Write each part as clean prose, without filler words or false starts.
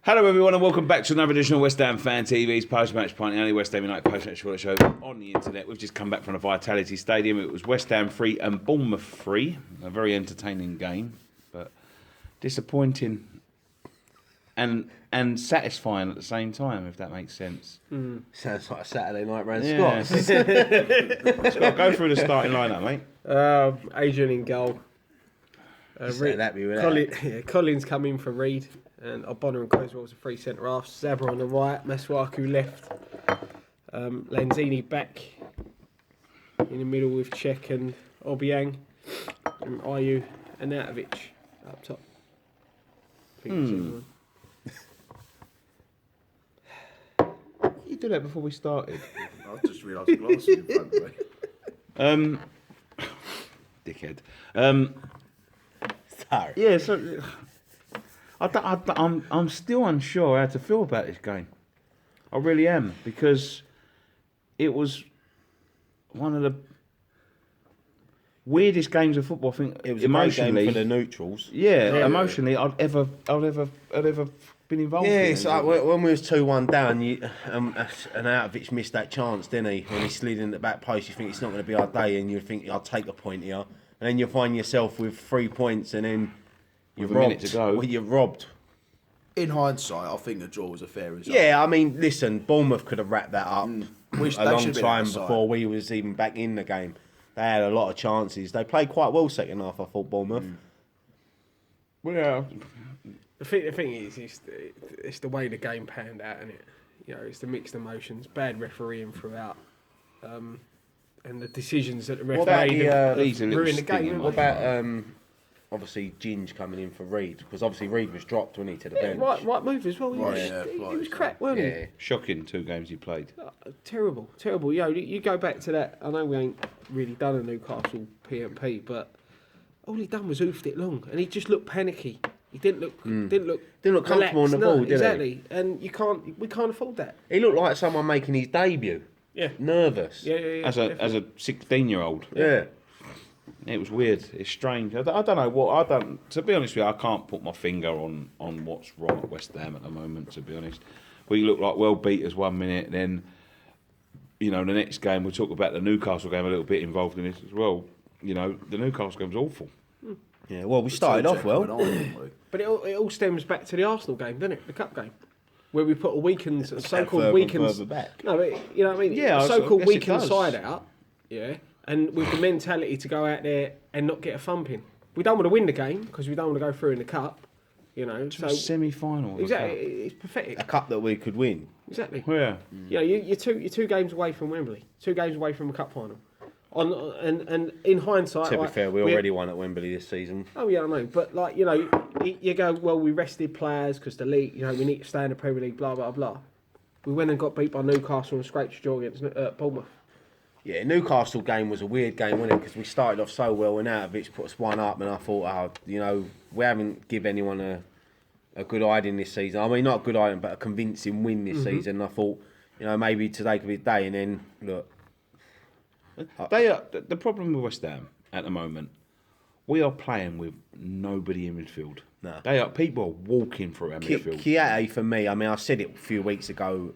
Hello everyone and welcome back to another edition of West Ham Fan TV's post-match Pint, the only West Ham United post-match show on the internet. We've just come back from the Vitality Stadium. It was West Ham 3 and Bournemouth 3. A very entertaining game, but disappointing and satisfying at the same time, if that makes sense. Sounds like a Saturday night round Yeah. Scots. Scott, go through the starting lineup, mate. Adrian in goal. Collins come in for Reed. And O'Connor and Coswell was a free centre half. Zabra on the right, Masuaku left. Lanzini back in the middle with Cech and Obiang. And Ayew and Arnautovic up top. I think that's everyone. You did that before we started. I just realised the glass in front of me. Dickhead. Sorry. Yeah, so I'm still unsure how to feel about this game. I really am, because it was one of the weirdest games of football. I think It was a great game for the neutrals. Yeah, emotionally, I'd ever been involved. Yeah, in it's like when we was 2-1 down, and Arnautovic missed that chance, didn't he? When he slid in the back post, you think it's not going to be our day, and you think I'll take a point here, and then you find yourself with 3 points, and then With a minute to go. Well, you're robbed. In hindsight, I think the draw was a fair result. Yeah, I mean, listen, Bournemouth could have wrapped that up Which a they long should have been time outside. before we was even back in the game. They had a lot of chances. They played quite well second half, I thought, Bournemouth. Well, The thing is, it's the way the game panned out, isn't it? You know, it's the mixed emotions, bad refereeing throughout, and the decisions that the ref What about made the, have Leeds a little ruined the game. stinging haven't What they? about, obviously, Ginge coming in for Reed? Because obviously Reed was dropped, wasn't he, to the bench? Right move as well. He was crap, weren't he? Yeah. shocking 2 games he played. Terrible. You know, you go back to that. I know we ain't really done a Newcastle PMP, but all he done was oofed it long, and he just looked panicky. He didn't look comfortable on the ball, did he? exactly. And we can't afford that. He looked like someone making his debut. Yeah. Nervous. Yeah. As a 16-year-old. Yeah. It was weird. It's strange. I don't know what. To be honest with you, I can't put my finger on what's wrong at West Ham at the moment. To be honest, we look like well beaters 1 minute, then the next game we'll talk about the Newcastle game a little bit involved in this as well. The Newcastle game's awful. Yeah, well, we started off well. But it all stems back to the Arsenal game, doesn't it? The cup game, where we put a weakened, further so-called and weakened. further back. No, but you know what I mean. Yeah, I so-called guess it weakened does. side out. Yeah, and with the mentality to go out there and not get a thumping. We don't want to win the game because we don't want to go through in the cup. So Semi-final. exactly, it's pathetic. A cup that we could win. Exactly. Yeah. You're two games away from Wembley. 2 games away from a cup final. And in hindsight, To be fair, we already won at Wembley this season. Oh yeah, I know, but you go, well, we rested players because the league, we need to stay in the Premier League, blah blah blah. We went and got beat by Newcastle and scraped a draw against Bournemouth. Yeah, Newcastle game was a weird game, wasn't it? Because we started off so well, and Arnautovic put us 1 up, and I thought, we haven't given anyone a good hiding this season. I mean, not a good hiding, but a convincing win this season. And I thought, maybe today could be the day, and then look. They are the problem with West Ham at the moment. We are playing with nobody in midfield. No. People are walking through our midfield. Kiate, for me, I mean, I said it a few weeks ago.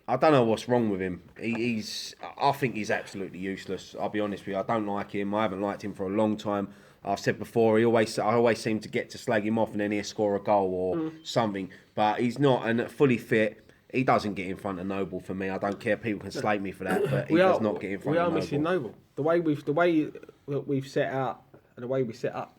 I don't know what's wrong with him. I think he's absolutely useless. I'll be honest with you. I don't like him. I haven't liked him for a long time. I've said before, I always seem to get to slag him off and then he'll score a goal or something. But he's not, and fully fit. He doesn't get in front of Noble for me. I don't care. People can slate me for that, but he does not get in front of Noble. We are missing Noble. The way that we've set out and the way we set up,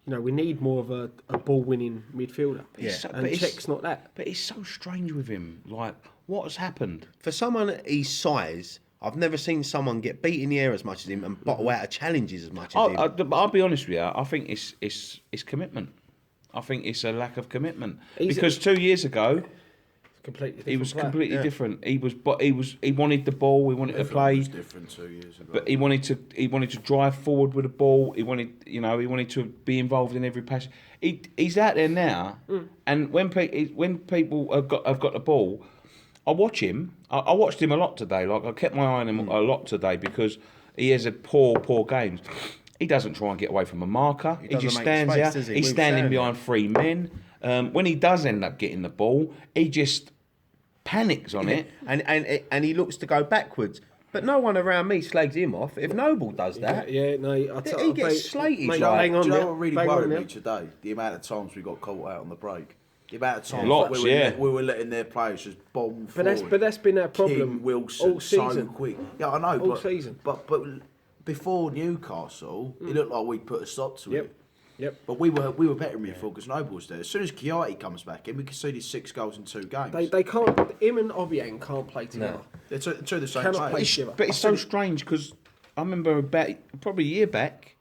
we need more of a ball-winning midfielder. Yeah. And Czech's not that. But it's so strange with him. Like, what has happened? For someone at his size, I've never seen someone get beat in the air as much as him and bottle out of challenges as much as him. I'll be honest with you. I think it's commitment. I think it's a lack of commitment. Because 2 years ago, Completely different he was player. completely different. He wanted the ball. He wanted to play. It was different 2 years ago. But he wanted to drive forward with the ball. He wanted to be involved in every pass. He's out there now, and when people have got the ball, I watch him. I watched him a lot today. Like, I kept my eye on him a lot today because he has a poor games. He doesn't try and get away from a marker. He just stands out. He's standing behind 3 men. When he does end up getting the ball, he just panics on it. And he looks to go backwards. But no one around me slags him off. If Noble does that, Yeah, no, he gets slated. Mate, Like, hang on, Do you know now. what really Hang on worried now. me today? The amount of times we got caught out on the break. The amount of times Lots, we were letting their players just bomb forward. But that's been our problem King, Wilson, all season. so quick. Yeah, I know. All but, season. But before Newcastle, it looked like we'd put a stop to it. Yep. But we were better in midfield because Noble was there. As soon as Chiati comes back in, we conceded 6 goals in 2 games. They can't. Him and Obiang can't play together. They're two of the same Cannot players. play together. But it's so strange because I remember probably a year back,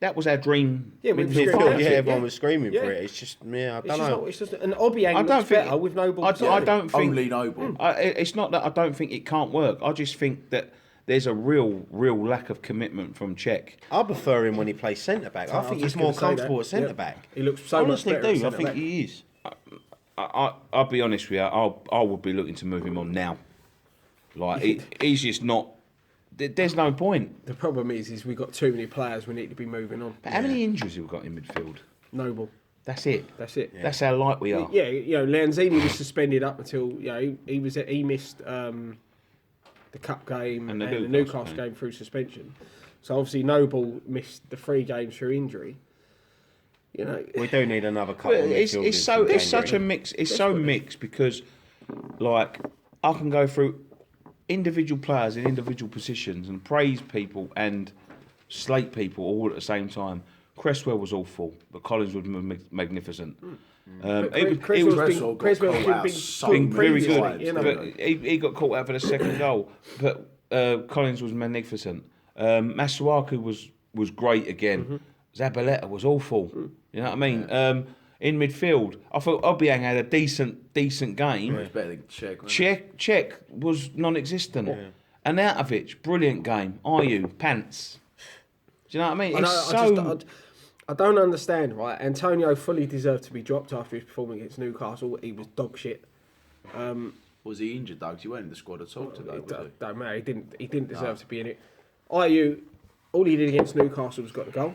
that was our dream. Yeah, we midfield. screamed out. yeah, everyone Yeah. was screaming Yeah. for it. It's just, I It's don't just know. not. It's just, and Obiang I looks don't think better with Noble. I don't think Only Noble. It's not that I don't think it can't work. I just think that there's a real lack of commitment from Czech. I prefer him when he plays centre back. I was think just he's more gonna say comfortable that. at centre Yeah. back. He looks so much Honestly, better at I centre think back. he is. I'll be honest with you. I would be looking to move him on now. Like he's just not. There's no point. The problem is we've got too many players. We need to be moving on. But how many injuries have we got in midfield? Noble. That's it. That's it. That's how light we are. Yeah, Lanzini was suspended up until he missed the cup game And and the the Newcastle Newcastle game. game through suspension. So obviously Noble missed the 3 games through injury. We do need another couple. But of it's midfielders in such a January. mix. It's so mixed because, like, I can go through individual players in individual positions and praise people and slate people all at the same time. Cresswell was awful, but Collins was magnificent. Cresswell's been Very previously, good. you know. But he got caught out for the second goal. But Collins was magnificent. Masuaku was great again. Zabaleta was awful. You know what I mean? In midfield, I thought Obiang had a decent game. It's better than Czech. wasn't it? Czech was non-existent. Anatovic, brilliant game. Ayew, pants. Do you know what I mean? I don't understand, right? Antonio fully deserved to be dropped after his performance against Newcastle. He was dog shit. Was he injured though? 'Cause he went in the squad at all today. Was he? Don't matter. He didn't deserve to be in it. Ayew, all he did against Newcastle was got the goal.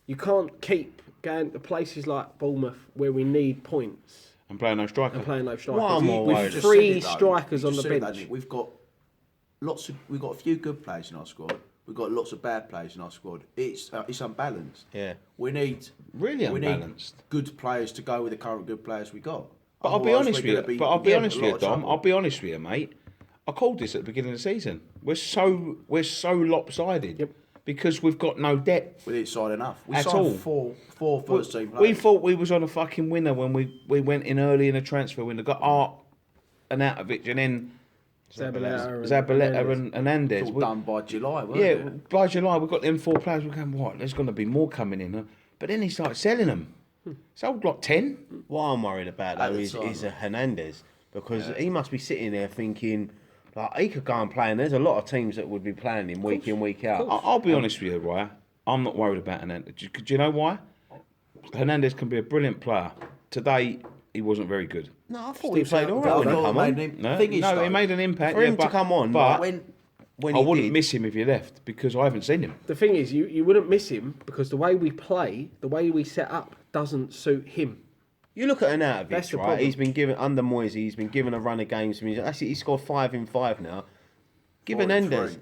You can't keep going to places like Bournemouth where we need points I'm playing no striker. and playing no strikers. Well, I'm more with worried. Just 3 said it, though. strikers on Just the said it, bench. Nick. We've got a few good players in our squad. We've got lots of bad players in our squad. It's unbalanced. Yeah. We need Really we unbalanced. need good players to go with the current good players we got. But I'll be Otherwise, honest we're with gonna you. But I'll be in honest a with you, lot of Dom. trouble. I'll be honest with you, mate. I called this at the beginning of the season. We're so lopsided. Yep. Because we've got no depth. We didn't sign enough. We At signed all. four first team players. We thought we was on a fucking winner when we went in early in a transfer window. Got Art and Anatovic and then Zabaleta and Hernandez. It's all done by July, wasn't Yeah, it? by July we've got them 4 players. We're going, what? There's going to be more coming in. Huh? But then he started selling them. Sold like 10. What I'm worried about At though the is time. a Hernandez because he must be sitting there thinking like he could go and play, and there's a lot of teams that would be playing him week in week out. I'll be honest with you, right? I'm not worried about Hernandez. Do you know why? Hernandez can be a brilliant player. Today, he wasn't very good. No, I thought Steve he played Southgate, all I right when he thought come it on. made him- No, thing is, no, though, he made an impact. For yeah, him to come on, but when I he wouldn't did, miss him if he left because I haven't seen him. The thing is, you wouldn't miss him because the way we play, the way we set up, doesn't suit him. You look at That's Anatovic, the right? problem. He's been given under Moisey. He's been given a run of games. Actually, he scored 5 in 5 now. Give 4 in Hernandez, 3.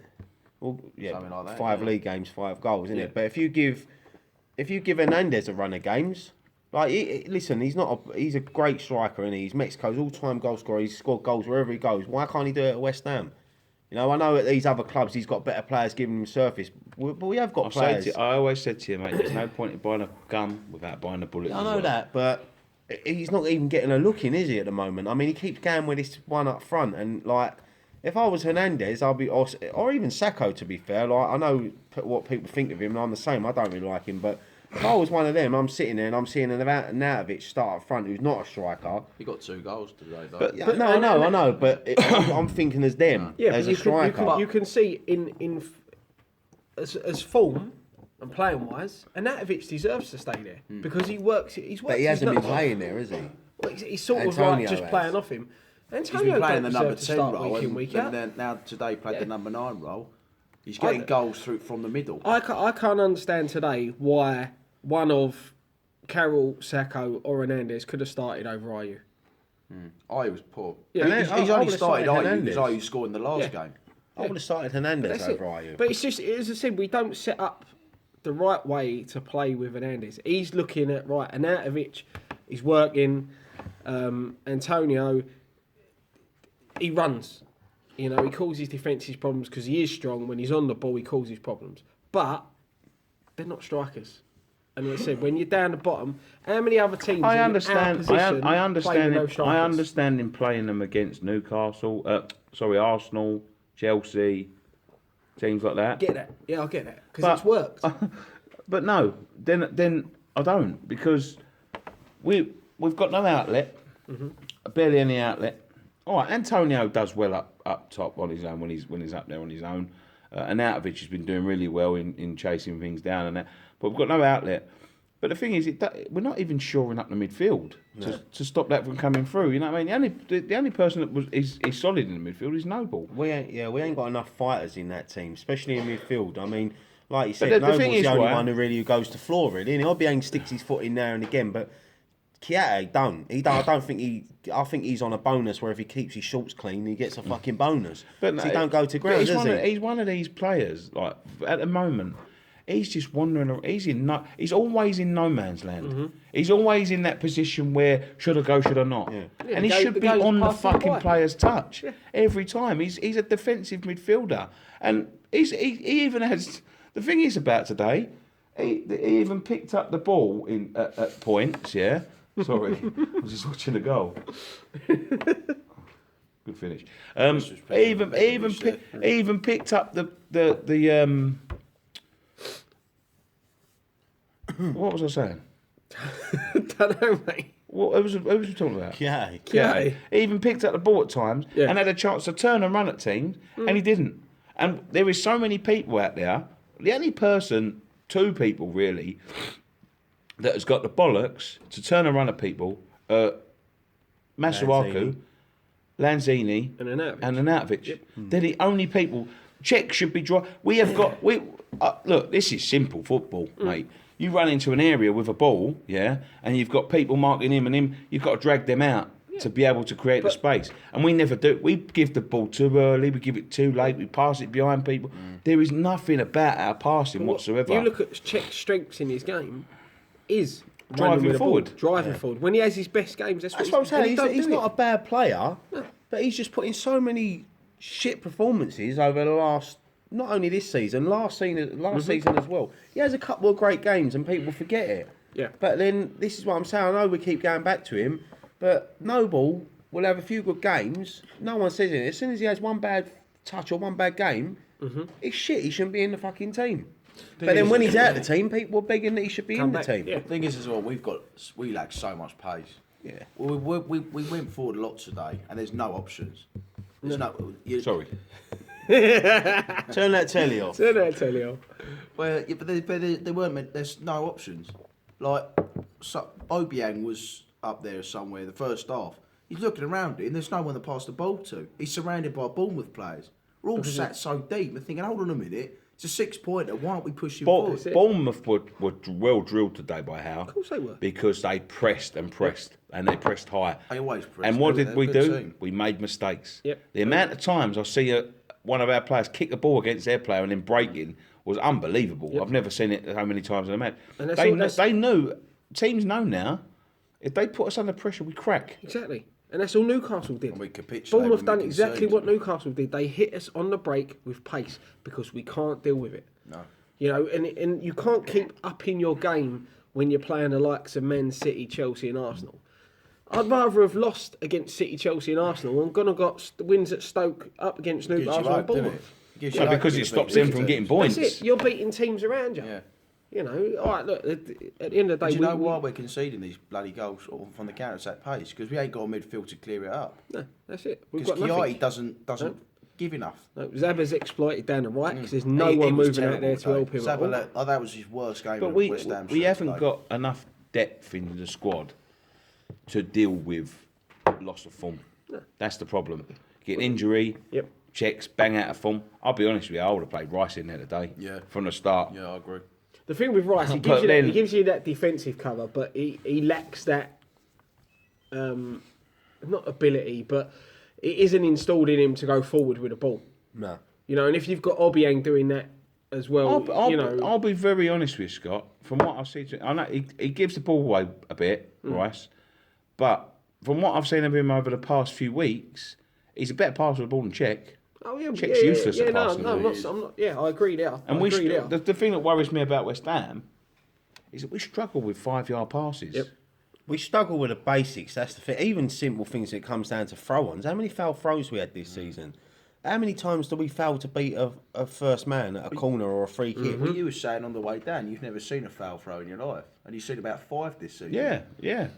well, yeah, Something like that, 5 yeah. league games, 5 goals, isn't Yeah. it? But if you give Hernandez a run of games, like listen, he's a great striker, and he's Mexico's all-time goal scorer. He's scored goals wherever he goes. Why can't he do it at West Ham? You know, I know at these other clubs he's got better players giving him surface, but we have got players. I always said to you, mate, there's no point in buying a gun without buying a bullet. I as know well. that, but he's not even getting a look in, is he, at the moment? I mean, he keeps going with this one up front, and like, if I was Hernandez, I'd be, or even Sacco, to be fair. Like, I know what people think of him, and I'm the same. I don't really like him, but if I was one of them, I'm sitting there and I'm seeing an Anatovic start up front, who's not a striker. He got 2 goals today, though. But- Yeah, no, I know, but I'm thinking as them, Yeah, as but a striker. you can see as form and playing wise, Anatovic deserves to stay there because he works. He's worked. But he his hasn't been nuts off. playing there, has he? Well, he's sort of Antonio like just has. playing off him. He's Antonio been playing don't the number deserve to 10 start role, week in and week out. then now today played Yeah. the number 9 role. He's getting goals through from the middle. I can't understand today why one of Carroll, Sacco, or Hernandez could have started over Ayew. I was poor. Yeah, And I he's would only have started started Ayew Hernandez. because Ayew scored in the last Yeah. game. I would have started Hernandez That's over it. Ayew. But it's just, as I said, we don't set up the right way to play with Hernandez. He's looking at, right, Arnautovic is working, Antonio, he runs. You know, he causes defences problems because he is strong. When he's on the ball, he causes problems. But they're not strikers. And as I said, when you're down the bottom, how many other teams I in understand. our position I understand. play with no I strikers? understand him playing them against Newcastle. Arsenal, Chelsea, teams like that. Get that? Yeah, I get that because But- it's worked. But no, then I don't, because we've got no outlet, barely any outlet. All right, Antonio does well up top on his own when he's up there on his own. Arnautovic has been doing really well in chasing things down and that, but we've got no outlet. But the thing is, we're not even shoring up the midfield to stop that from coming through. You know what I mean? The only person that is solid in the midfield is Noble. We ain't got enough fighters in that team, especially in midfield. I mean, like you But said, the Noble's thing is, the only right? one who goes to floor, really. And Obiang sticks his foot in now and again, but Kiate don't. I don't think he. I think he's on a bonus where if he keeps his shorts clean, he gets a fucking bonus. But 'Cause he don't go to ground, does he? He's one of these players. Like at the moment, he's just wandering around. He's always in no man's land. He's always in that position where should I go, should I not? Yeah. And he the should be goal's on the passed him fucking by. player's touch every time. He's a defensive midfielder, and he even has. The thing is about today, he even picked up the ball at points. Yeah, sorry, I was just watching the goal. Good finish. He even picked up the what was I saying? Don't know, mate. What was we talking about? Kiate. Yeah. He even picked up the ball at times and had a chance to turn and run at teams, and he didn't. And there is so many people out there. The only person, two people really, that has got the bollocks to turn and run at people, Masuaku, Lanzini, And Arnautovic. Arnautovic. They're the only people. Czech should be dry. We have got. Look, this is simple football, mate. You run into an area with a ball, and you've got people marking him and him. You've got to drag them out to be able to create the space. And we never do. We give the ball too early. We give it too late. We pass it behind people. There is nothing about our passing whatsoever. You look at Czech's strengths in his game, is Driving running with the ball, forward. driving forward. When he has his best games, that's That's what I'm saying. He's not it. a bad player, but he's just put in so many shit performances over the last. Not only this season, last season as well. He has a couple of great games and people forget it. Yeah. But then this is what I'm saying. I know we keep going back to him, but Noble will have a few good games. No one says it. As soon as he has one bad touch or one bad game, it's shit. He shouldn't be in the fucking team. But then when he's out of the team, people are begging that he should be in the team. Yeah. The thing is as well, we lack so much pace. Yeah. We went forward a lot today, and there's no options. There's Sorry. Turn that telly off. Turn that telly off. Well, yeah, but they weren't meant. There's no options. Like Obiang was up there somewhere the first half. He's looking around it, and there's no one to pass the ball to. He's surrounded by Bournemouth players. We're all sat so deep. We're thinking, hold on a minute. It's a 6-pointer. Why aren't we pushing forward? Bournemouth were well drilled today by Howe. Of course they were. Because they pressed and pressed, and they pressed high. They always press. And what They're did a we good do? team. We made mistakes. Yep. The amount of times I see one of our players kick the ball against their player and then breaking was unbelievable. Yep. I've never seen it so many times in a match. And They knew, teams know now, if they put us under pressure, we crack. Exactly. And that's all Newcastle did. And we capitulated Bournemouth when done we exactly conceded. what Newcastle did. They hit us on the break with pace because we can't deal with it. No. You know, and you can't keep upping your game when you're playing the likes of Man City, Chelsea and Arsenal. I'd rather have lost against City, Chelsea and Arsenal and gone and got wins at Stoke up against Gives you Newcastle and hope, doesn't Bournemouth. it? Gives you So hope because to it beat stops big them from teams. getting points. That's it. You're beating teams around you. Yeah. You know, all right, look, at the end of the day... Do you know why we're conceding these bloody goals from the counter-attack pace? Because we ain't got a midfield to clear it up. No, that's it. We've Because got nothing. Kiati doesn't give enough. No, Zaba's exploited down the right because there's no He one was moving out there to terrible help him. today. at all. That was his worst game. But of we West Ham haven't today. got enough depth in the squad to deal with loss of form. That's the problem. Get an injury, Yep. checks, bang out of form. I'll be honest with you, I would have played Rice in there today. Yeah. From the start. Yeah, I agree. The thing with Rice, he gives you that defensive cover, but he lacks that, not ability, but it isn't installed in him to go forward with the ball. No. You know, and if you've got Obiang doing that as well, I'll be very honest with you, Scott. From what I've seen, I know he gives the ball away a bit, Rice, but from what I've seen of him over the past few weeks, he's a better passer of the ball than Czech. Oh yeah, Czech's useless at no, passing. no, I'm not. Yeah, I agree there. And the thing that worries me about West Ham is that we struggle with 5-yard passes. Yep. We struggle with the basics. That's the thing. Even simple things that it comes down to throw-ons. How many foul throws we had this season? How many times do we fail to beat a first man at a corner or a free kick? Well, you were saying on the way down, you've never seen a foul throw in your life, and you've seen about 5 this season. Yeah.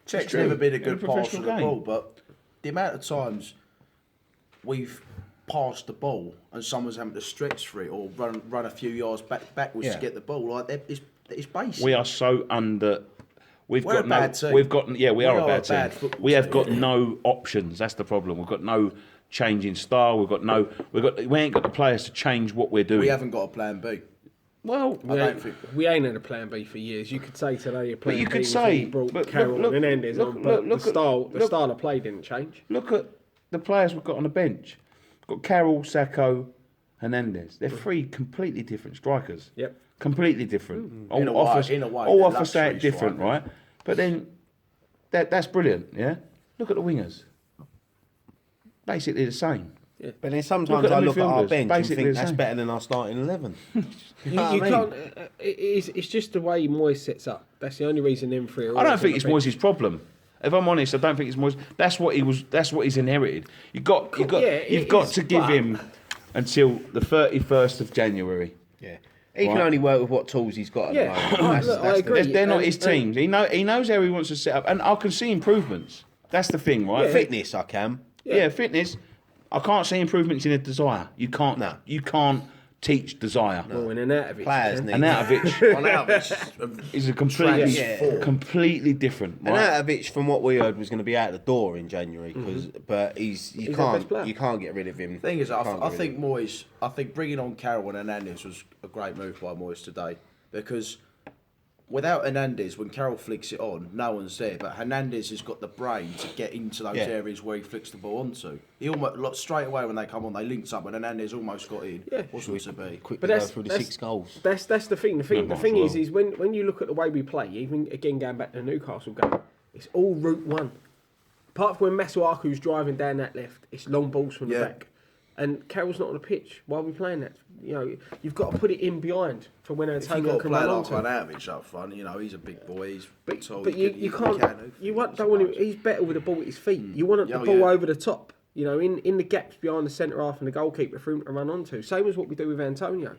Czech's true. never been a In a good passer professional of the game. ball, but the amount of times we've passed the ball and someone's having to stretch for it or run a few yards backwards Yeah. to get the ball, like it's basic. We are so under. We're a bad team. We are a bad bad team. football We have team. got no options. That's the problem. We've got no change in style. We ain't got the players to change what we're doing. We haven't got a plan B. Well, We ain't had a plan B for years. You could say today your plan you B could was say- when you brought but Carroll look- and Hernandez look- on, but look- the style of play didn't change. look at the players we've got on the bench. We've got Carroll, Sacco, Hernandez. They're 3 completely different strikers. Yep. Completely different. In a way, All they're offer say luxury it different, strikers. right? But then that's brilliant, yeah? Look at the wingers. Basically the same. But then sometimes Look at I the look at our midfielders, bench and basically think the that's same. better than our starting 11. You You know what I mean? can't. It's just the way Moyes sets up. That's the only reason them 3 are I don't always think on it's the bench. Moyes' problem. If I'm honest, I don't think it's Moyes. That's what he's inherited. You've got to give him until the 31st of January. Yeah. He can only work with what tools he's got at Yeah. the moment. Look, I agree. They're not And- his teams. He knows how he wants to set up, and I can see improvements. That's the thing, right? Yeah. Fitness, I can. Yeah, fitness. I can't see improvements in a desire. You can't. No. You can't teach desire. Well, and out of it. Players need. And Arnautovic Arnautovic is a completely, Yeah. completely different. And Right? Arnautovic, from what we heard, was going to be out the door in January. But you our best player. can't get rid of him. The thing is, You can't I get rid think Moyes, bringing on Carroll and Hernandez was a great move by Moyes today, because without Hernandez, when Carroll flicks it on, no one's there. But Hernandez has got the brain to get into those Yeah. areas where he flicks the ball onto. He almost straight away when they come on, they linked up, and Hernandez almost got in. Yeah. Wasn't to be. quickly But go that's- through the that's- 6 goals. That's the thing. The might thing as is well. when you look at the way we play, even again going back to the Newcastle game, it's all route one. Apart from when Masuaku's driving down that left, it's long balls from the Yeah. back. And Carroll's not on the pitch. Why are we playing that? You know, you've got to put it in behind for when If you Antonio got a can player run like onto. Arnautovic up front, you know he's a big boy. He's tall. But he you can can't. do You things, don't want him. I suppose. He's better with the ball at his feet. You want the Oh, ball yeah. over the top. You know, in the gaps behind the centre half and the goalkeeper for him to run onto. Same as what we do with Antonio.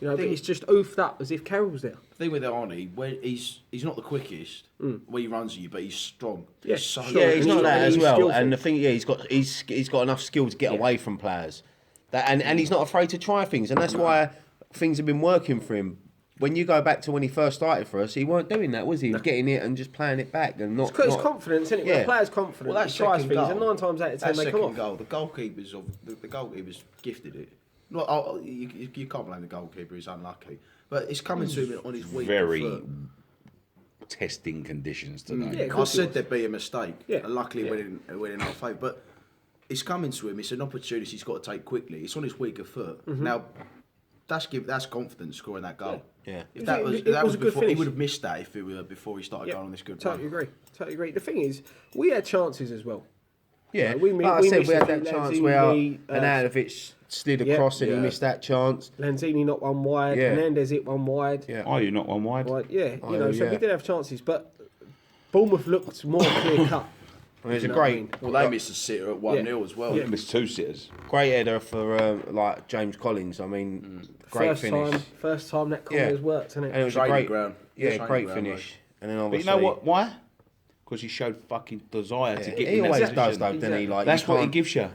You know, but it's just oofed up as if Carroll's there. The thing with Arnie, where he's not the quickest when he runs at you, but he's strong. Yeah, He's so sure. Yeah, he's not that as He's well. skillful. And the thing, he's got enough skill to get away from players. And he's not afraid to try things, and that's why things have been working for him. When you go back to when he first started for us, he weren't doing that, was he? He was getting it and just playing it back and not. It's confidence, isn't it? When Yeah. a player's confident, Well, that he tries second things, goal, and 9 times out of 10 that they come second off. goal, the goalkeepers gifted it. You can't blame the goalkeeper; he's unlucky. But it's coming to him on his weak Very foot. testing conditions today. Yeah, of I course it said was. there'd be a mistake. Yeah. And luckily, it went in our favour. But it's coming to him. It's an opportunity he's got to take quickly. It's on his weaker foot. Now, that's confidence scoring that goal. Yeah. If that was, It was a good before, he finish. would have missed that if it were before he started going on this good Totally run. agree. Totally agree. The thing is, we had chances as well. Yeah, we like I said, missed we had a few that chance lads in where the, Arnautovic slid yeah, across and he yeah. missed that chance. Lanzini knocked one wide, Yeah. Hernandez hit one wide. Yeah. Are you not one wide? Right, yeah, Oh, you know, so yeah. we did have chances, but Bournemouth looked more clear cut. And it was a You know what I great, mean? Well, they missed a sitter at 1-0 as well. Yeah. Missed 2 sitters. great header for like James Collins. I mean, great finish. First time that corner has worked, hasn't And it it? was Training a great, ground. yeah, Training great ground, finish. And then But obviously, you know what? Why? Because he showed fucking desire to get he in that always position. does though, doesn't he? Exactly. Like That's you what he can't- gives you.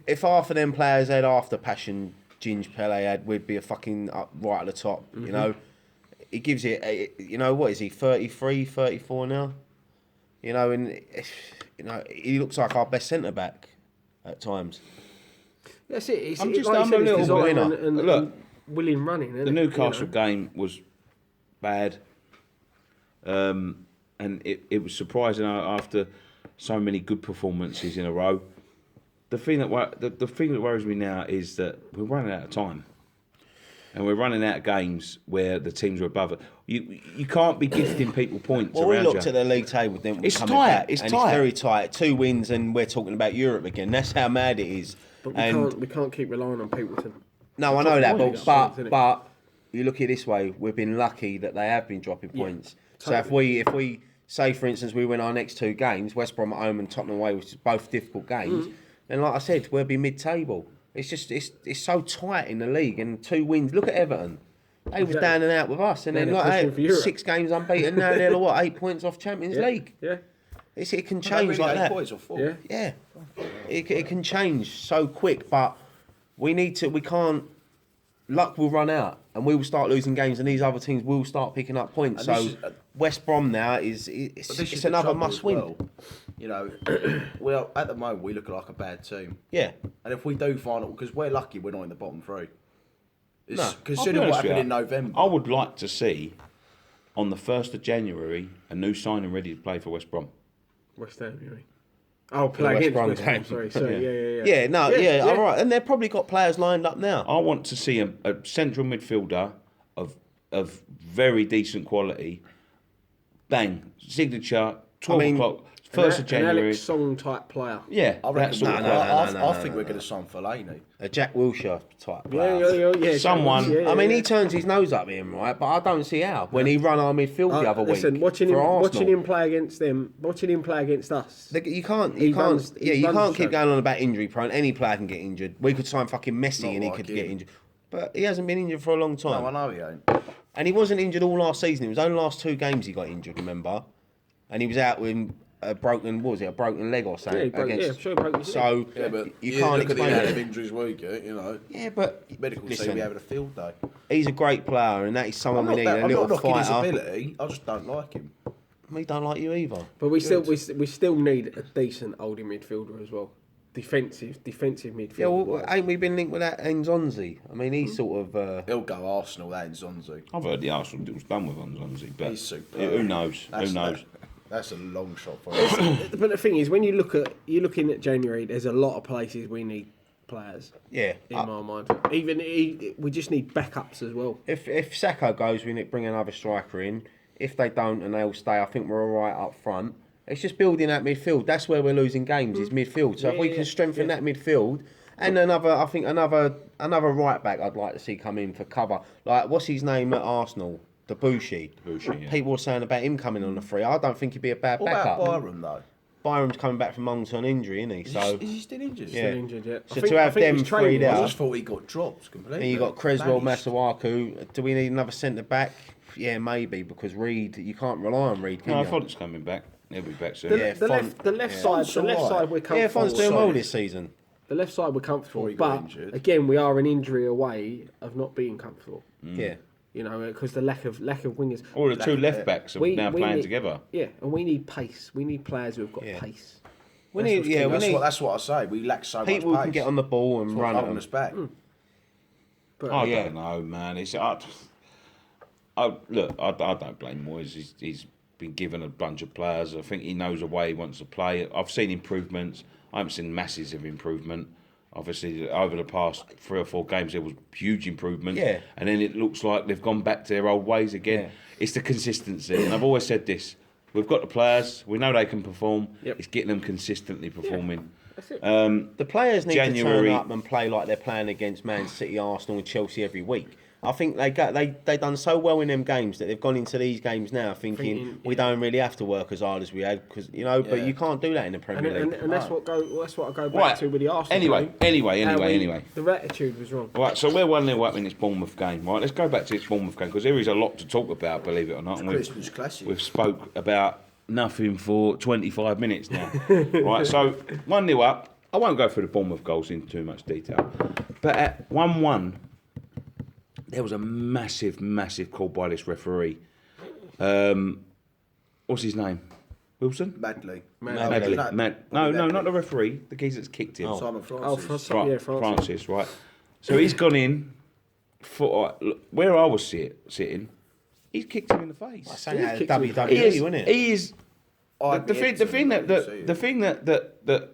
If half of them players had half the passion Ginge Pele had, we'd be a fucking up right at the top. You know, he gives it. You know what is he? 33, 34 now. You know, and you know he looks like our best centre back at times. That's it. It's, I'm like just- you I'm said, a it's little design winner. and Look, willing running. Isn't The it? Newcastle You know? game was bad. And it was surprising after so many good performances in a row. The thing that worries me now is that we're running out of time, and we're running out of games where the teams are above it. You can't be gifting people points Well, we around looked you. at the league table, didn't we? It's coming tight, back, it's and tight. It's very tight. 2 wins, and we're talking about Europe again. That's how mad it is. But And we can't keep relying on people to. no, I know that, points, but isn't it? but you look at it this way: we've been lucky that they have been dropping points. So if we say, for instance, we win our next 2 games, West Brom at home and Tottenham away, which is both difficult games, then like I said, we'll be mid-table. It's just it's so tight in the league, and 2 wins. Look at Everton; they was down and out with us, and then they're like pushing for Europe. 6 games unbeaten. Now they're what 8 points off Champions League. Yeah. It can They change really like ain't that. points or 4. Yeah. Yeah, it can change so quick, but we can't. Luck will run out, and we will start losing games, and these other teams will start picking up points. And So this is- West Brom now But this it's is the another trouble must as win. well. You know, well, at the moment we look like a bad team, Yeah, and if we do find it, because we're lucky, we're not in the bottom 3. It's, No. I'll be considering what honest with happened you, in November. I would like to see on the 1st of January a new signing ready to play for West Brom. West Ham, you mean? Oh, play West against Brom West Ham. game. Sorry. Yeah. yeah, no, yeah, all right, and they've probably got players lined up now. I want to see a central midfielder of very decent quality. Bang, signature, 12 o'clock, 1st of An January. Alex Song type player. Yeah, I that reckon. sort of No, player. no, I think we're going to sign Fellaini. A Jack Wilshere type player. Yeah. Someone- Yeah, I mean, yeah. he turns his nose up at him, right? But I don't see how. When he run our midfield the other Listen, week watching for him, Arsenal, watching him play against them, watching him play against us. You can't. He You can't. runs- he Yeah, you runs can't the keep show. going on about injury prone. Any player can get injured. We could sign fucking Messi Not and he like could him. get injured. But he hasn't been injured for a long time. No, I know he ain't. And he wasn't injured all last season. It was only last 2 games he got injured. Remember? And he was out with a broken. What was it? A broken leg or something? Yeah, he broke- yeah, I'm sure he broke his So Yeah, but you you can't look at the explain amount of it. injuries we get. You know, Yeah, but medical listen, team we having a field day. he's a great player, and that is someone we need. A I'm little not knocking his fighter. ability. I just don't like him. We don't like you either. But we still need a decent oldie midfielder as well. Defensive midfielder. Yeah, well, ain't we been linked with that Nzonzi? I mean, he's sort of. He'll go Arsenal. That is Zonzi. I've heard the Arsenal deal's done with Onzonzi, but He's super. who knows? Who knows? That's a long shot for us. But the thing is, when you're looking at January, there's a lot of places we need players. Yeah. In my mind, we just need backups as well. If Sacco goes, we need to bring another striker in. If they don't and they'll stay, I think we're all right up front. It's just building that midfield. That's where we're losing games, is midfield. So if we can strengthen that midfield, and another right back I'd like to see come in for cover. Like, what's his name at Arsenal? Debussy. Yeah. People were saying about him coming on the free. I don't think he'd be a bad What backup. about Byram though? Byram's coming back from long-term injury, isn't he? So, Is he still injured? Yeah. Still injured yet. So to have them freed I out. just thought he got dropped completely. and you got Creswell, Banished. Masuaku. Do we need another centre back? Yeah, maybe, because Reed, you can't rely on Reed, can No, you? Font's coming back. He'll be back soon. The, Yeah, the left, the left side, Font's the left alright. side we're Yeah, comfortable. Font's doing well solid. this season. The left side we're comfortable, Before he got but injured. again, we are an injury away of not being comfortable. Yeah. You know, because the lack of wingers. All the 2 left backs are We- now we playing need- together. Yeah, and we need pace. We need players who've got Yeah. pace. We That's need, what's yeah, key. we need That's what I say. We lack so people much who pace. can get on the ball and That's what's run at holding them. us back. But I don't know, man. I don't blame Moyes. He's been given a bunch of players. I think he knows the way he wants to play. I've seen improvements. I haven't seen masses of improvement. Obviously, over the past 3 or 4 games, there was huge improvement. Yeah. And then it looks like they've gone back to their old ways again. Yeah. It's the consistency. And I've always said this. We've got the players. We know they can perform. Yep. It's getting them consistently performing. that's it. The players need to January- turn up and play like they're playing against Man City, Arsenal, and Chelsea every week. I think they done so well in them games that they've gone into these games now thinking we don't really have to work as hard as we had because but Yeah. you can't do that in the Premier League. and that's what I go back Right. to with the Arsenal. Anyway, game. How anyway. The attitude was wrong. Right, so we're 1-0 up in this Bournemouth game. Right, let's go back to this Bournemouth game because there is a lot to talk about, believe it or not. And Christmas classic. we've spoke about nothing for 25 minutes now. Right, so 1-0 up. I won't go through the Bournemouth goals in too much detail, but at 1-1, there was a massive call by this referee. What's his name? Wilson? Madley. Madley. No, Madley. not the referee. The geezer that's kicked him. Simon Oh, Francis. Francis, right. So he's gone in. Where I was sitting, He's kicked him in the face. I sang He's that at kicked him. WWE, wasn't it? He is. I'd The be thing excellent, the thing that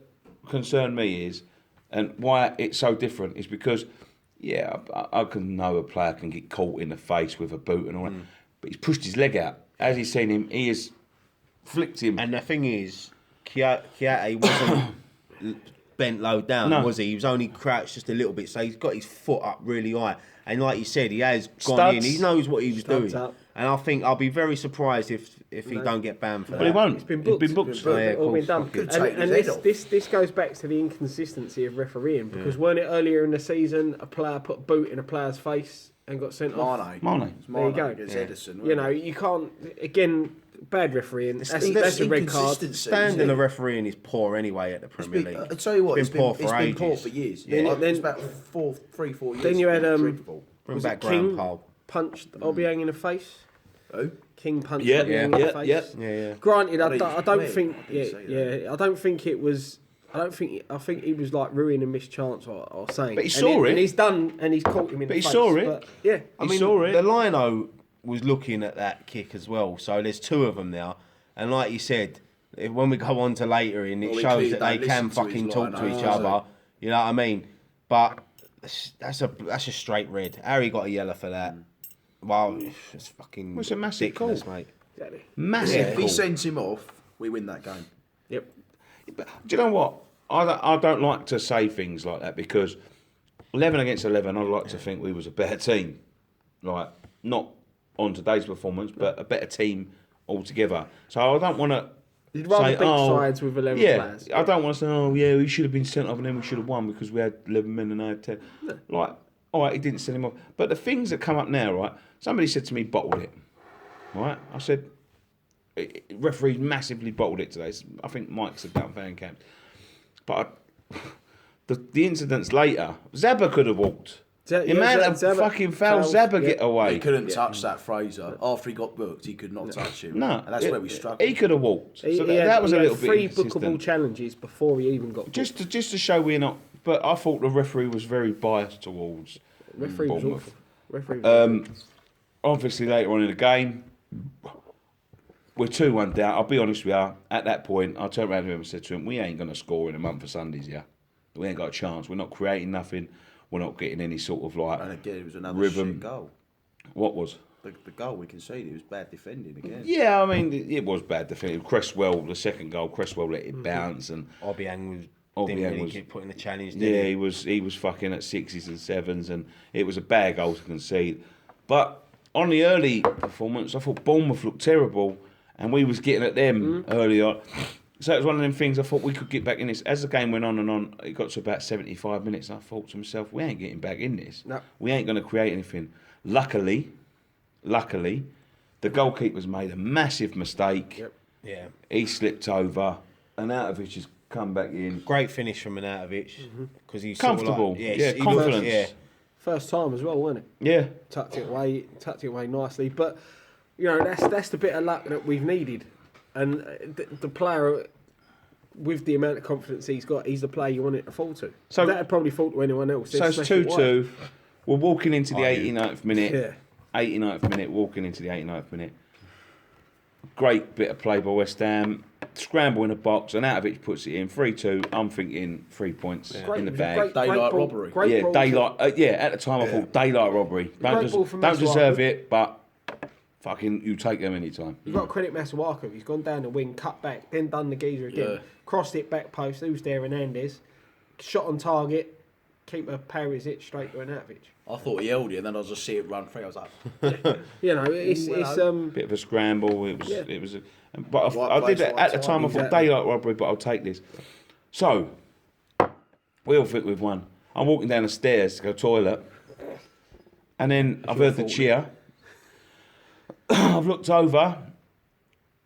concerned me is, and why it's so different is because, yeah, I can know a player can get caught in the face with a boot and all that, but he's pushed his leg out. As he's seen him, he has flicked him. And the thing is, Kiate wasn't bent low down, No. was he? He was only crouched just a little bit, so he's got his foot up really high. And like you said, he has gone Studs. in. He knows what he was Studs doing. up. And I think I'll be very surprised if he don't get banned for But that. he won't. It's been booked. It's been booked. It's been Oh, yeah, all been cool. done. Fucking And, take and his head this goes back to the inconsistency of refereeing because weren't it earlier in the season a player put a boot in a player's face and got sent off? Mane. Mane. There you go. Against Edison. You know, you can't. Again, bad refereeing. That's a red card. Standing of refereeing is poor anyway at the Premier League. I tell you what, it's been poor for it's ages. been poor for years. Yeah. Yeah, Then- it's about 4 years. Then you had dreadful. Bring was back it Graham King Cole. punched Obiang in the face. Who? King punched Yeah, Obiang in the yeah, face. yeah. Yeah. Granted, I don't Wait, think. I didn't say that. I don't think it was. I think he was like ruining a missed chance or saying. But he saw it. and he's done, and he's caught him in But the he face. saw it. But, yeah, I He mean, saw it. the Lino was looking at that kick as well. So there's two of them now. And like you said, when we go on to later, and it Well, we shows clearly that they don't can listen to fucking his talk to Lino, each so- other. You know what I mean? But that's a straight red. Harry got a yellow for that. Well, it's fucking Well, it's a massive ridiculous, call. mate. exactly. Massive. If he call. sends him off, we win that game. Yep. But do you know what? I don't like to say things like that because 11 against 11, I'd like to think we was a better team. Like, not on today's performance, but a better team altogether. So I don't want to You'd rather say, beat oh, sides with 11 yeah, players. I don't want to say, oh, yeah, we should have been sent off and then we should have won because we had 11 men and they had 10. Like, all right, he didn't send him off. But the things that come up now, right, somebody said to me, bottled it. Right? I said, referee massively bottled it today. I think Mike's a down fan camp. But the incidents later, Zabba could have walked. The amount of Zabba fucking fouls Zabba get away. He couldn't touch that Fraser. After he got booked, he could not touch him. No. And that's where we struggled. He could have walked. He So had- that was he a had little bit 3 inconsistent. bookable challenges before he even got booked. Just to show we're not. But I thought the referee was very biased towards Referee was Bournemouth. awful. Referee was awful. Obviously, later on in the game, we're 2-1 down. I'll be honest with you. At that point, I turned around to him and said to him, we ain't going to score in a month of Sundays, yeah? We ain't got a chance. We're not creating nothing. We're not getting any sort of like And again, it was another rhythm. shit goal. What was? The goal we conceded, it was bad defending again. Yeah, I mean, it was bad defending. Cresswell, the second goal, Cresswell let it bounce. And Obiang didn't Obiang really was- get put in the challenge, did yeah, he? he was fucking at 6s and 7s, and it was a bad goal to concede. But on the early performance, I thought Bournemouth looked terrible, and we was getting at them early on. So it was one of them things I thought we could get back in this. As the game went on and on, it got to about 75 minutes, and I thought to myself, we ain't getting back in this. No. We ain't going to create anything. Luckily, the goalkeeper's made a massive mistake. Yep. Yeah. He slipped over, and Arnautovic has come back in. Great finish from Arnautovic because he's Comfortable. Sort of like, Yeah, he confidence. looked- yeah. First time as well, wasn't it? Yeah. Tucked it away nicely. But you know, that's the bit of luck that we've needed. And the player, with the amount of confidence he's got, he's the player you want it to fall to. So- that'd probably fall to anyone else. So They'd it's smash it 2-2. We're walking into the Oh, yeah. 89th minute. Yeah. 89th minute, walking into the 89th minute. Great bit of play by West Ham. Scramble in the box, and Arnautovic puts it in. 3-2. I'm thinking 3 points Great- in the it was a bag. great Daylight ball- robbery. Great Yeah, ball daylight. At the time I thought daylight robbery. Great ball from Don't Masuaku. deserve it, but fucking you take them anytime. You've got to credit Masuaku. He's gone down the wing, cut back, then done the geezer again. Yeah. Crossed it back post. Who's there? Hernandez. Shot on target. Keeper parries it straight to Arnautovic. I thought he held it, and then I just see it run free. I was like, You know, it's Bit of a scramble. It was. Yeah. It was. But Right I did place, it right at the time. I time, thought exactly. daylight robbery, but I'll take this. So we all think we've won. I'm walking down the stairs to go toilet, and then I've heard the cheer. I've looked over.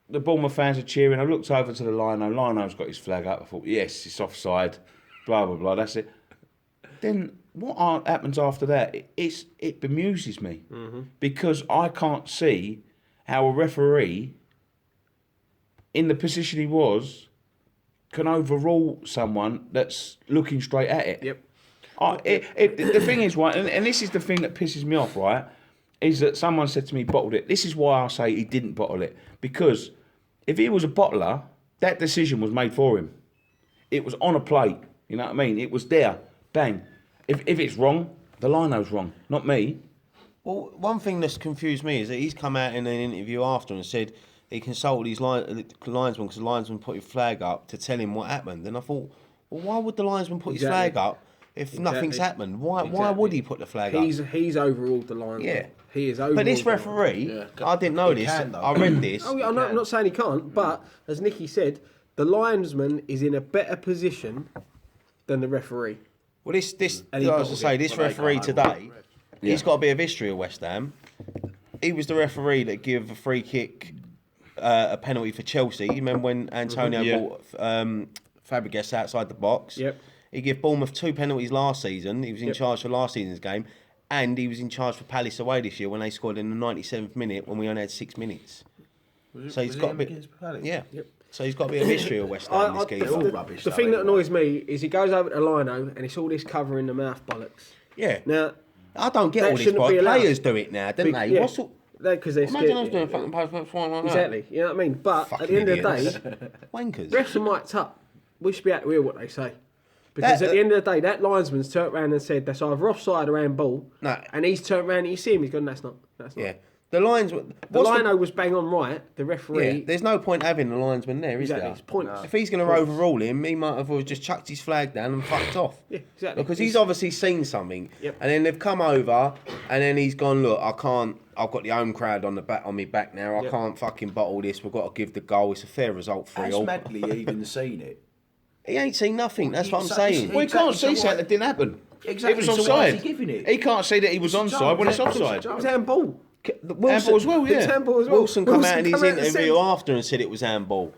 The Bournemouth fans are cheering. I looked over to the Lino. Lino's got his flag up. I thought, yes, it's offside. Blah blah blah. That's it. Then what happens after that? It bemuses me because I can't see how a referee, in the position he was, can overrule someone that's looking straight at it. Yep. The thing is, right, and this is the thing that pisses me off, right? is that someone said to me, bottled it. This is why I say he didn't bottle it. Because if he was a bottler, that decision was made for him. It was on a plate. You know what I mean? It was there. Bang. If it's wrong, the lino's wrong, not me. Well, one thing that's confused me is that he's come out in an interview after and said he consulted his linesman because the linesman put his flag up to tell him what happened. And I thought, well, why would the linesman put his flag up if nothing's happened? Why would he put the flag up? He's overruled the linesman. Yeah. He is overruled. But this referee, I didn't know this. I read this. Oh, yeah, I'm not saying he can't, but as Nicky said, the linesman is in a better position than the referee. Well, this referee today, he's got a bit of history of West Ham. He was the referee that gave a free kick, a penalty for Chelsea. You remember when Antonio brought Fabregas outside the box? Yep. He gave Bournemouth 2 penalties last season. He was in charge for last season's game. And he was in charge for Palace away this year when they scored in the 97th minute when we only had 6 minutes. So he's got a bit... Yeah. Yep. So he's got a bit of history of West Ham. The thing that annoys me is he goes over to Lino and it's all this covering the mouth bollocks. Yeah. Now, I don't get all this, but players do it now, don't they? Yeah. What's all... Because they're scared. Imagine us doing fucking post like that. Exactly. You know what I mean? But Fucking at the end idiots. of the day, Wankers. refs are mic'd up. We should be able to hear what they say. Because at the end of the day, that linesman's turned around and said that's either offside or handball. No. And he's turned around and you see him, he's gone, that's not. Yeah. The linesman... The lino was bang on right, the referee... Yeah, there's no point having the linesman there, is there? It's pointless. If he's going to overrule him, he might have just chucked his flag down and fucked off. Yeah, exactly. Because he's obviously seen something. Yep. And then they've come over, and then he's gone, look, I can't... I've got the home crowd on my back now. I can't fucking bottle this. We've got to give the goal. It's a fair result for Has you. Medley even seen it? He ain't seen nothing. That's what I'm saying. Well, he can't see something that didn't happen. Exactly. It was So why offside. is he giving it? He can't see that he was onside when it's offside. It was handball. Handball as well, It was yeah. handball as well. Wilson come out in his come and interview said- after and said it was handball.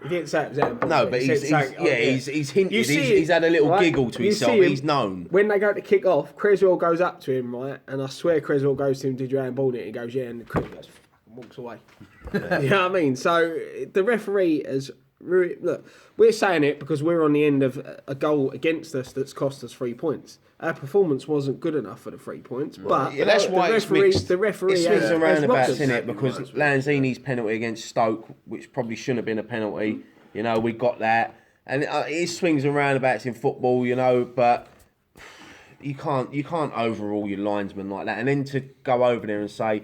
He didn't say it was handball. No, but He he's said something, he's hinted. You see He's had a little right? giggle to You himself. see him, He's known. When they go to kick off, Creswell goes up to him, right? And I swear Creswell goes to him, did you handball it? He goes, yeah, and Creswell goes, walks away. You know what I mean? So the referee has... Look, we're saying it because we're on the end of a goal against us that's cost us 3 points. Our performance wasn't good enough for the 3 points, but Yeah, that's why it's mixed. the referee It swings has and rocked roundabouts, us. innit? Because Lanzini's penalty against Stoke, which probably shouldn't have been a penalty, you know, we got that. And it swings and roundabouts in football, you know, but you can't overrule your linesman like that. And then to go over there and say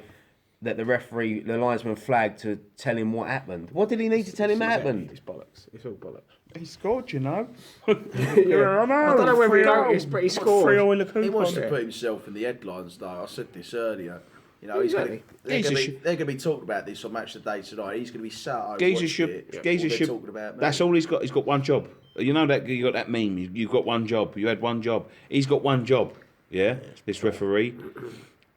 that the linesman flagged to tell him what happened. What did he need to tell him what happened? It's bollocks. It's all bollocks. He scored, you know. I don't know whether he noticed, but he scored. He wants to put himself in the headlines, though. I said this earlier. You know, Exactly. they're going to be talking about this on Match of the Day tonight. He's going to be sat over Geezer watching should. talking about. That's all he's got. He's got one job. You know that you got that meme. You've got one job. You had one job. He's got one job. Yeah, this referee,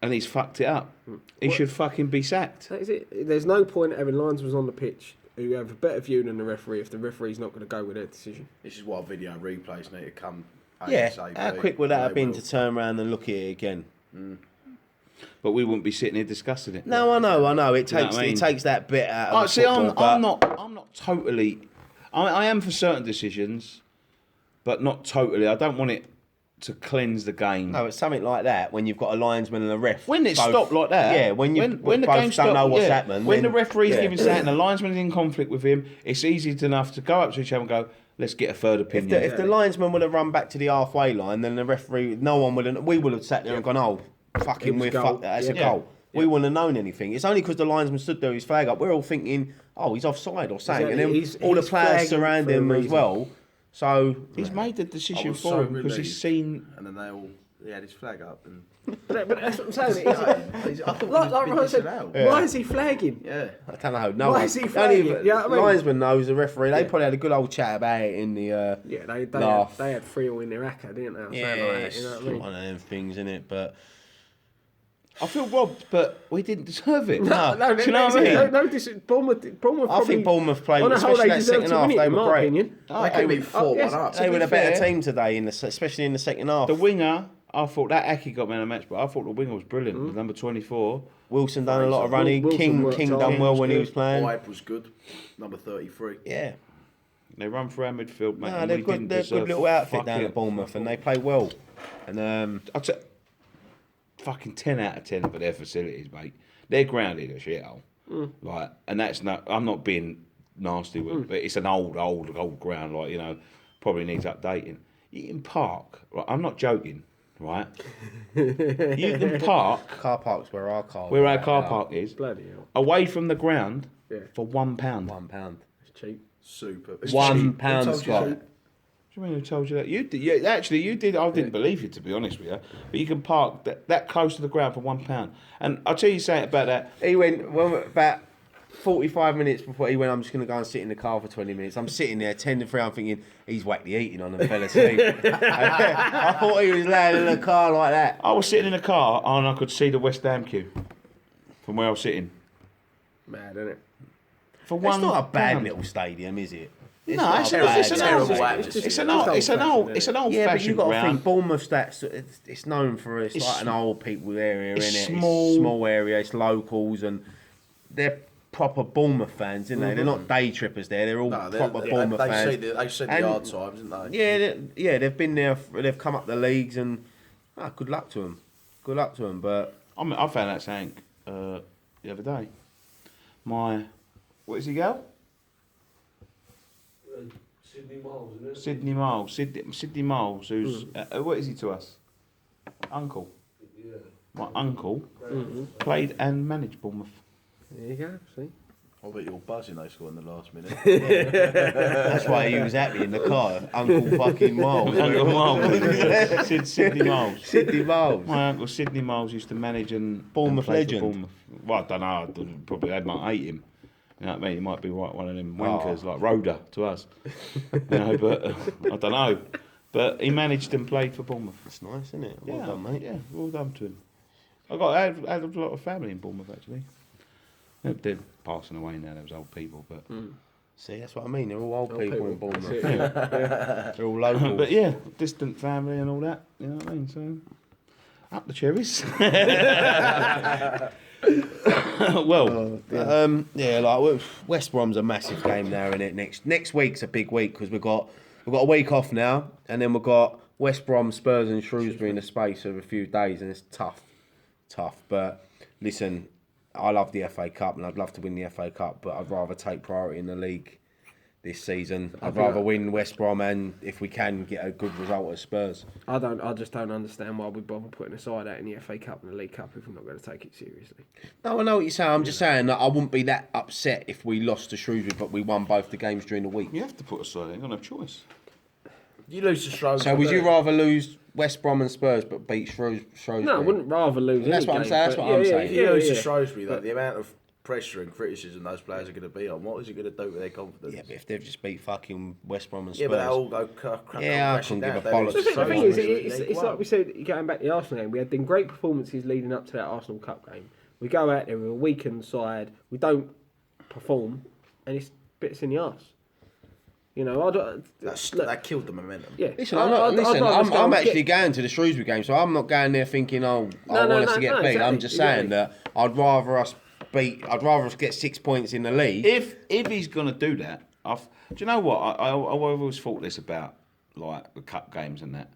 and he's fucked it up. He should fucking be sacked. That is it. There's no point having linesmen on the pitch who have a better view than the referee if the referee's not going to go with their decision. This is why video replays need to come. Yeah, ASAP. how quick would that have been They to turn around and look at it again? But we wouldn't be sitting here discussing it. No, I know. It You know takes what I mean? it takes that bit out of the See, football, I'm not totally. I am for certain decisions, but not totally. I don't want it to cleanse the game. No, it's something like that when you've got a linesman and a ref. When it's both- stopped like that, Yeah, when the both game don't know what's happening. When the then- referee's yeah. giving something and the linesman's in conflict with him, it's easy enough to go up to each other and go, let's get a third opinion. If the linesman would have run back to the halfway line, then the referee, we would have sat there and gone, oh, fucking, we're goal. fucked, that's a Yeah. goal. We wouldn't have known anything. It's only because the linesman stood there with his flag up, we're all thinking, oh, he's offside or something. Exactly. And He's- then all the he's players flagging surround for a him as reason. well. So, He's made the I decision was for so him because he's relieved. seen. And then he had his flag up. And But that's what I'm saying. I thought Like he Ryan was said, out. why is he flagging? Yeah. I don't know. No Why one, is he only flagging? the Yeah, I mean- linesman knows the referee. They probably had a good old chat about it in the. Yeah, they Laugh. had 3-0 in their acca, didn't they? Or something Yeah, like that, it's you know what I mean? one of them things, isn't it? But I feel robbed, but we didn't deserve it. No, Do you know what I mean? Bournemouth I probably, think Bournemouth played, on a whole, especially they that deserved second to half. win it, They in were my great. opinion. They could be 4-1 up. They were the be better fair, team today, especially in the second half. The winger, I thought that Aki got man of the match, but I thought the winger was brilliant. With number 24. Wilson done a lot of running. Wilson King worked hard. done well King when he was was playing. White was good. Number 33. Yeah. They run through our midfield, mate. No, and they're we good. didn't They're a deserve good little outfit fuck down it. at Bournemouth, and they play well. And I'll tell- fucking 10 out of 10 for their facilities, mate. Their ground is a shithole. Like, and that's not. I'm not being nasty with it, but it's an old ground. Like, you know, probably needs updating. You can park. Right, I'm not joking. Right, you can park. Car parks where our car park is. Bloody hell. Away from the ground for £1. £1. It's cheap. Super. £1, Scott. What do you mean? Who told you that? You did. Yeah, actually, you did. I didn't believe you, to be honest with you. But you can park that close to the ground for £1. And I'll tell you something about that. He went about 45 minutes before he went. I'm just going to go and sit in the car for 20 minutes. I'm sitting there 10 to 3. I'm thinking he's whacked the eating on and fell asleep. I thought he was laying in the car like that. I was sitting in the car and I could see the West Ham queue from where I was sitting. Mad, isn't it? For It's not a bad £1. little stadium, is it? No, it's an old Yeah, but fashioned you've got to ground. think Bournemouth. It's known for it's like an old people area, it's innit? small. It's small area. It's locals, and they're proper Bournemouth fans, isn't they? They're not day trippers. They're all proper Bournemouth fans. They've seen the hard times, haven't they? Yeah, they've been there. They've come up the leagues, and good luck to them. Good luck to them. But I found out something the other day. What is he go? Sydney Miles, isn't it? Sydney Miles, who's what is he to us? Uncle. Yeah. My uncle played and managed Bournemouth. There you go. See. I bet you're buzzing they scored in the last minute. that's why he was happy in the car. Uncle fucking Miles. Uncle Miles. Sydney Miles. Sydney Miles. My uncle Sydney Miles used to manage and Bournemouth play for legend. Bournemouth. Well, I don't know. Probably they might hate him. You know what I mean? He might be one of them wankers like Rhoda to us. You know, but I don't know. But he managed and played for Bournemouth. That's nice, isn't it? Well done, mate. Yeah, well done to him. I had a lot of family in Bournemouth actually. They're passing away now. Those old people, but See, that's what I mean. They're all old people in That's Bournemouth. it. They're all local. but yeah, distant family and all that. You know what I mean? So up the cherries. Well, like West Brom's a massive game now, isn't it? Next week's a big week because we've got a week off now, and then we've got West Brom, Spurs, and Shrewsbury in the space of a few days, and it's tough. But listen, I love the FA Cup, and I'd love to win the FA Cup, but I'd rather take priority in the league this season. I'd rather win West Brom, and if we can get a good result at Spurs. I just don't understand why we bother putting aside out in the FA Cup and the League Cup if we're not going to take it seriously. No, I know what you're saying. I'm just saying that I wouldn't be that upset if we lost to Shrewsbury, but we won both the games during the week. you have to put aside. You don't have a choice. You lose to Shrewsbury. So would you rather lose West Brom and Spurs but beat Shrewsbury? No, I wouldn't rather lose. That's any what I'm game, saying, that's but what I'm saying. If you lose to Shrewsbury, though, the amount of pressure and criticism those players are going to be on, what is it going to do with their confidence? Yeah, but if they've just beat fucking West Brom and Spurs... Yeah, but they all go Yeah, I couldn't give a down. bollocks. The thing is, it's like we said, going back to the Arsenal game, we had them great performances leading up to that Arsenal Cup game. We go out there with a weakened side, we don't perform, and it's bits in the arse. You know, that killed the momentum. Yeah. Listen, I'm actually going to the Shrewsbury game, so I'm not going there thinking, I want us to get beat. Exactly, I'm just saying that I'd rather us get 6 points in the league. If he's going to do that, do you know what? I always thought this about like the cup games and that.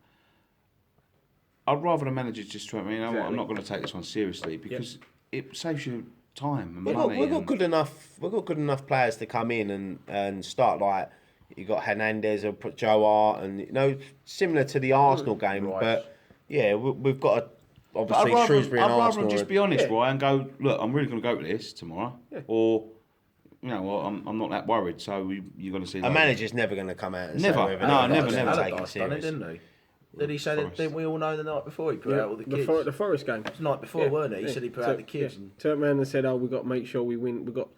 I'd rather the managers just try. I'm not going to take this one seriously because it saves you time and money. We've got good enough players to come in and start like. You got Hernandez or Joe Hart, and similar to the Arsenal game. Right. But yeah, we've got I'd Shrewsbury and rather Arsenal. just be honest, right, and go, look, I'm really going to go to this tomorrow, or I'm not that worried. So you're going to see A manager's never going to come out and Never. say whether No, they're never, gonna never. take it Allardyce done it, serious. didn't he? Did he say that? Didn't we all know the night before he put out all the kids? The Forest game. It was the night before, weren't it? He said he put out the kids. Yeah. Turned around and said, we've got to make sure we win. We've got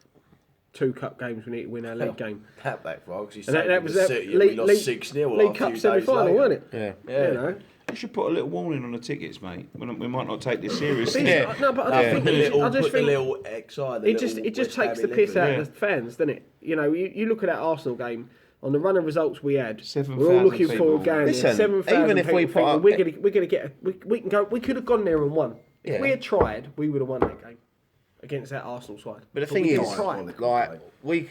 2 cup games, we need to win our league game. Tap back, because he And said that was the that City and we lost 6-0 League Cup semi-final, wasn't it? Yeah. You know. You should put a little warning on the tickets, mate. We might not take this seriously. Yeah. No, but I Put just the think little XI. it just takes the piss out of the fans, doesn't it? You know, you look at that Arsenal game. On the run of results we had, 7,000 we're all looking people. forward going there. Listen, 7,000 even if we people put thinking up- we're gonna get we can go. We could have gone there and won. If Yeah. we had tried, we would have won that game. against that Arsenal side. But the thing we is, can try. like we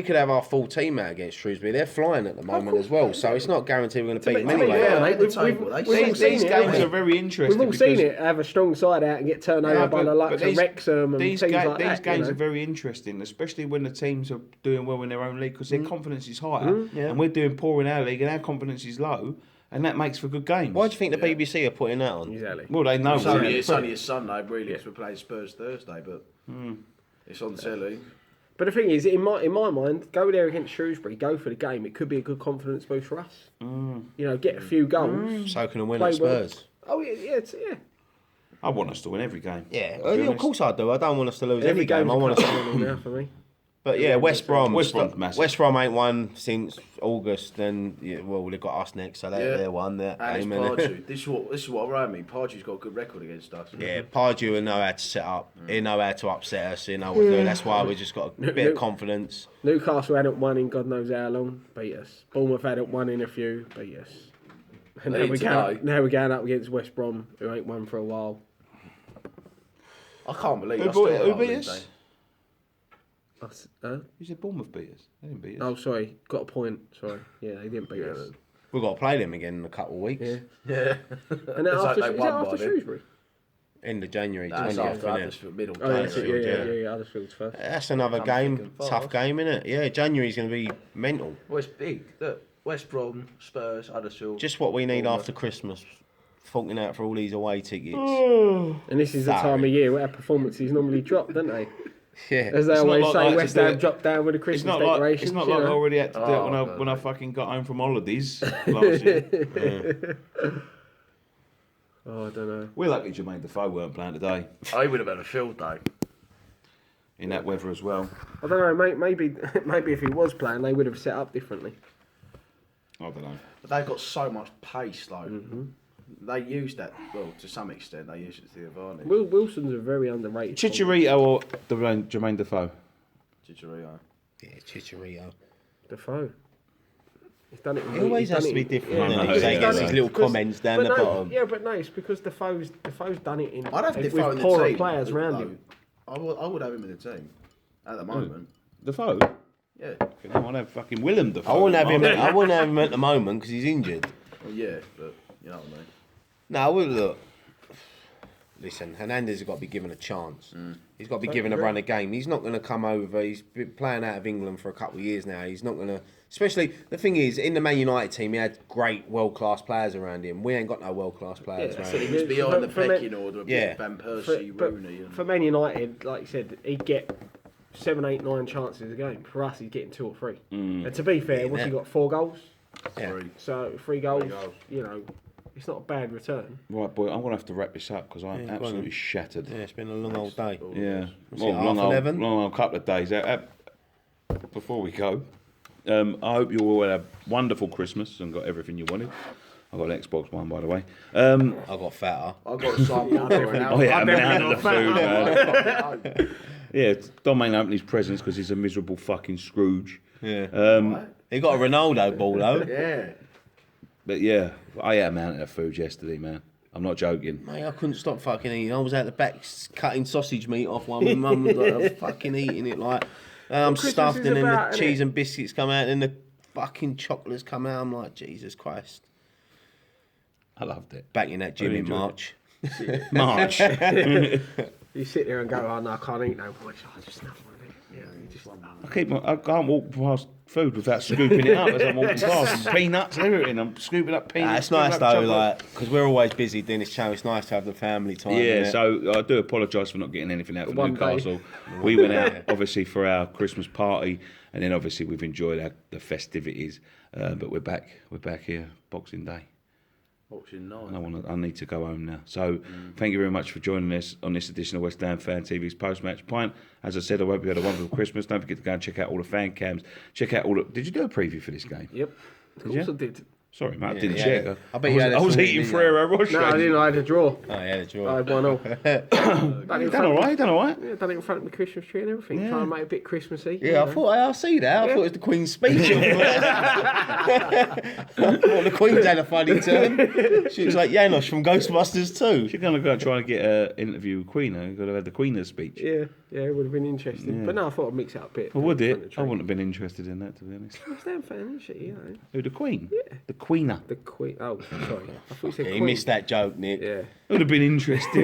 could have our full team out against Shrewsbury. They're flying at the moment as well, so it's not guaranteed we're going to beat them be anyway. fair, mate, We've all seen These it, games haven't are very interesting. We've all seen because- it have a strong side out and get turned over by the likes of Wrexham and these teams ga- like these that. games you know? are very interesting, especially when the teams are doing well in their own league because their confidence is higher, Yeah. and we're doing poor in our league, and our confidence is low, and that makes for good games. Why do you think the BBC are putting that on? Exactly. Well, they know. It's only a Sunday, really, because we're playing Spurs Thursday, but it's on telly. But the thing is, in my mind, go there against Shrewsbury, go for the game. It could be a good confidence boost for us. You know, get a few goals. So can a win Play at well. Spurs. Oh yeah. I want us to win every game. Yeah, I'll be of honest. course I do. I don't want us to lose every game. I want us to now for me. But yeah, West Brom. West Brom's massive. West Brom ain't won since August. Then well, they've got us next, so they're one. That And game, it's innit? Pardew. This is what around me. Pardew's got a good record against us. Yeah, Pardew will know how to set up. He know how to upset us. He know what to do. That's why we just got a bit of confidence. Newcastle hadn't won in God knows how long, beat us. Bournemouth hadn't won in a few, beat us. And now we're going up against West Brom, who ain't won for a while. I can't believe Who beat us? You said Bournemouth beat us. They didn't beat us. Oh, sorry, got a point. Sorry, yeah, they didn't beat us. We've got to play them again in a couple of weeks. Yeah. Yeah. And then It's like after, they is that won after by then. Shrewsbury? End of January, That's 20th, after innit? Huddersfield, middle. Oh, yeah, Huddersfield, yeah, Huddersfield's first. That's another Come game, thick and tough fast. game, innit? Yeah, January's going to be mental. Well, it's big. Look, West Brom, Spurs, Huddersfield. Just what we need Bournemouth. after Christmas. Forking out for all these away tickets. And this is the Sorry. time of year where performances normally drop, don't they? Yeah. As they It's not always like say, I had to West do Ham it. dropped down with the It's Christmas not like decorations. it's not you like I know. already had to do it when I God, when I mate. fucking got home from holidays last year. Oh, I don't know. We're lucky Jermaine Defoe weren't playing today I would have had a field day. in that weather as well. I don't know, mate. Maybe if he was playing, they would have set up differently. I don't know. But they've got so much pace, though. They use that, well, to some extent, they use it to the advantage. Wilson's a very underrated. Chicharito or Jermaine Defoe? Chicharito. Yeah, Chicharito. Defoe. He's done it. He always he's has done to be it- different. Yeah, doesn't I he? know, So he yeah, gets yeah. his little Because- comments down but the no, bottom. Yeah, but no, it's because Defoe's done it in I'd have with Defoe in the poorer team. players though. around him. I would have him in the team at the moment. Defoe? Yeah. I want to have fucking Willem Defoe. I wouldn't have him. I wouldn't have him at the moment because he's injured. Well, yeah, but you know what I mean. No, I would look. Listen, Hernandez has got to be given a chance. He's got to be given a run of game. He's not going to come over. He's been playing out of England for a couple of years now. He's not going to. Especially the thing is, in the Man United team, he had great world class players around him. We ain't got no world class players Yeah, around so him. He was behind the For Man- pecking order of Yeah. Van For, Persie, but Rooney. And... for Man United, like you said, he'd get 7, 8, 9 chances a game. For us, he's getting 2 or 3. And to be fair, what's he got? 4 goals. Yeah. So 3 goals. goals. You know, it's not a bad return. Right, boy, I'm going to have to wrap this up because I'm Yeah, go on absolutely then. shattered. Yeah, it's been a long old day. Yeah. Was it half 11? long old couple of days. Before we go, I hope you all had a wonderful Christmas and got everything you wanted. I got an Xbox One, by the way. I got fatter. I've got a sample for an Oh yeah, I'm definitely out of the food, man. Yeah, Dom ain't opening his presents because he's a miserable fucking Scrooge. Yeah. He got a Ronaldo ball though. Yeah. But yeah, I ate a mountain of food yesterday, man. I'm not joking. Mate, I couldn't stop fucking eating. I was out the back cutting sausage meat off while my mum was like, fucking eating it like. I'm Christmas stuffed is and then about, the innit? cheese and biscuits come out and the fucking chocolates come out. I'm like, Jesus Christ. I loved it. Back in that gym Really in enjoyed it. March. March. You sit there and go, oh no, I can't eat no more. I just don't want it. Yeah, you just. I can't walk past food without scooping it up as I'm walking past. Peanuts and everything. I'm scooping up peanuts. It's nice scooping up though, chocolate. like, because we're always busy doing this channel. It's nice to have the family time. Yeah, innit? so I do apologise for not getting anything out from One day. Newcastle. We went out obviously for our Christmas party, and then obviously we've enjoyed the festivities. But we're back here Boxing Day, Boxing and night. I need to go home now. So thank you very much for joining us on this edition of West Ham Fan TV's post match pint. As I said, I hope you had a wonderful Christmas. Don't forget to go and check out all the fan cams. Check out all the. Did you do a preview for this game? Yep. Of course you? I did. Sorry, mate, I Yeah, didn't yeah. check. I bet you had I was some, eating didn't you? Ferrero Rocher. No, I didn't. I had a draw. Oh, yeah, the draw. I had 1-1. You done all right. Yeah, done it in front of the Christmas tree and everything. Yeah. Trying to make it a bit Christmassy. Yeah, I thought I see that. I thought it was the Queen's speech. Well, the Queen's had a funny turn. She looks like Janos from Ghostbusters too. You're going to go try and get an interview with Queen. You've got to have the Queen's speech. Yeah, it would have been interesting. Yeah. But no, I thought I'd mix it up a bit. Well, would in front it? of the I train. wouldn't have been interested in that, to be honest. West Ham fan, isn't she? You know. Who, the Queen? Yeah. The Queener. The Queen. Oh, sorry. I thought you said He Queen. missed that joke, Nick. Yeah. Would have been interesting.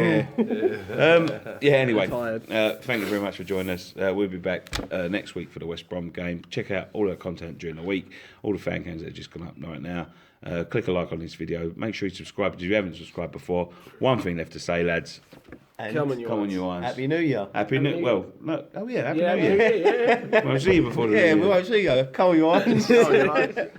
Anyway, Tired. thank you very much for joining us. We'll be back next week for the West Brom game. Check out all our content during the week, all the fan cams that have just gone up right now. Click a like on this video. Make sure you subscribe if you haven't subscried before. One thing left to say, lads. And Come on, Come on, you irons. Happy New Year. Happy New New Well, no. Oh, yeah, Happy Yeah, New Year. yeah. Well, I'll see you before the Yeah, New we Year. won't see you. Come on, you irons. Oh, you know.